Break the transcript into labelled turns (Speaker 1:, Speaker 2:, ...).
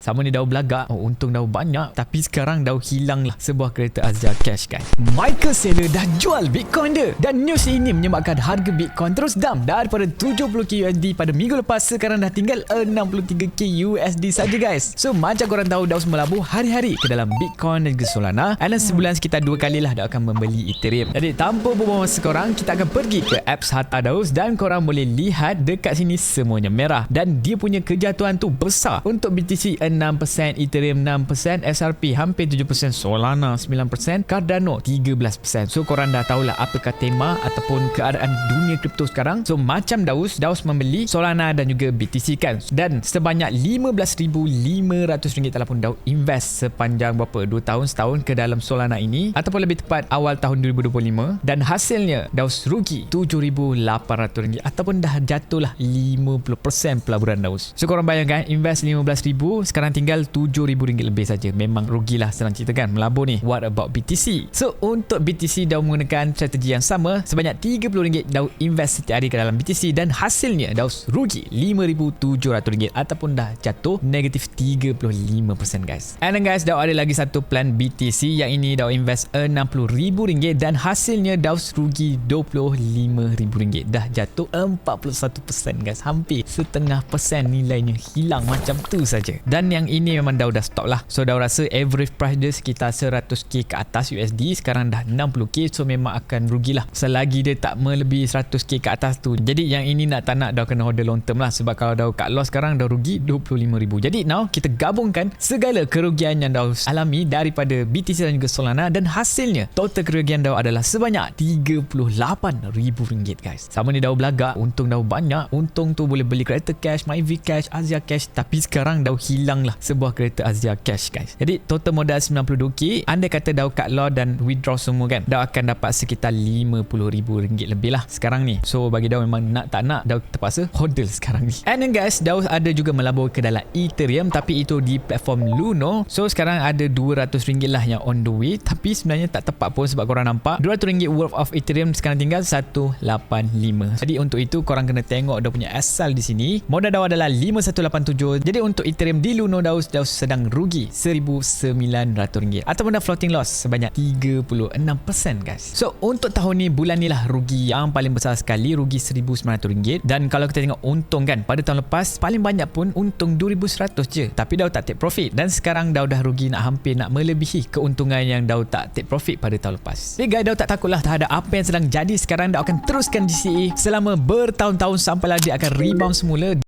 Speaker 1: Sama ni dah belagak, untung dah banyak, tapi sekarang dah hilang lah sebuah kereta Azia Cash guys. Michael Saylor dah jual Bitcoin dia, dan news ini menyebabkan harga Bitcoin terus dump daripada 70k USD pada minggu lepas, sekarang dah tinggal 63k USD saja guys. So macam korang tahu, Daus melabur hari-hari ke dalam Bitcoin dan juga Solana, dan sebulan sekitar 2 kali lah dia akan membeli Ethereum. Jadi tanpa buang masa korang, kita akan pergi ke apps Harta Daus, dan korang boleh lihat dekat sini semuanya merah, dan dia punya kejatuhan tu besar. Untuk BTC 6%, Ethereum 6%, SRP hampir 7%, Solana 9%, Cardano 13%. So korang dah tahulah apakah tema ataupun keadaan dunia kripto sekarang. So macam Daus membeli Solana dan juga BTC kan, dan sebanyak RM15,500 ataupun Daus invest sepanjang berapa 2 tahun setahun ke dalam Solana ini, ataupun lebih tepat awal tahun 2025, dan hasilnya Daus rugi RM7,800 ataupun dah jatuhlah 50% pelaburan Daus. So korang bayangkan, invest RM15,000, sekarang tinggal RM7,000 lebih saja. Memang rugilah senang cerita kan melabur ni. What about BTC? So untuk BTC Daus menggunakan strategi yang sama, sebanyak RM30 Daus invest setiap hari ke dalam BTC, dan hasilnya Daus rugi RM5,700 ataupun dah jatuh negatif 35% guys. And then guys, Daus ada lagi satu plan BTC, yang ini Daus invest RM60,000 dan hasilnya Daus rugi RM25,000, dah jatuh 41% guys. Hampir setengah persen nilainya hilang macam tu saja. Dan yang ini memang Daus dah stop lah. So Daus rasa average price dia sekitar 100k ke atas USD, sekarang dah 60k, so memang akan rugilah selagi dia tak melebihi 100k ke atas tu. Jadi yang ini nak tak nak Daus kena order long term lah, sebab kalau Daus cut loss sekarang Daus rugi 25,000. Jadi now kita gabungkan segala kerugian yang Daus alami daripada BTC dan juga Solana, dan hasilnya total kerugian Daus adalah sebanyak RM38,000 guys. Sama ni Daus belagak, untung Daus banyak, untung tu boleh beli kereta cash, MyV Cash, Azia Cash, tapi sekarang Daus hilang lah sebuah kereta Azia Cash guys. Jadi total modal 92k, andai kata Daus cut loss dan withdraw semua kan, Daus akan dapat sekitar RM50,000 lebih lah sekarang ni. So bagi Daus memang nak tak nak, Daus terpaksa hodl sekarang ni. And then guys, Daus ada juga melabur ke dalam Ethereum, tapi itu di platform Luno. So sekarang ada RM200 lah yang on the way, tapi sebenarnya tak tepat pun, sebab korang nampak RM200 worth of Ethereum sekarang tinggal 185. Jadi untuk itu korang kena tengok dia punya asal di sini. Modal Daus adalah 5187. Jadi untuk Ethereum di Luno Daus sedang rugi RM1,900 ataupun dah floating loss sebanyak 36% guys. So untuk tahun ni, bulan ni lah rugi yang paling besar sekali, rugi RM1,900. Dan kalau kita tengok untung kan, pada tahun lepas paling banyak pun untung 2,100 je, tapi Daus tak take profit, dan sekarang Daus dah rugi hampir nak melebihi keuntungan yang Daus tak take profit pada tahun lepas. Jadi guys, Daus tak takutlah terhadap apa yang sedang jadi sekarang. Daus akan teruskan GCE selama bertahun-tahun sampailah dia akan rebound semula.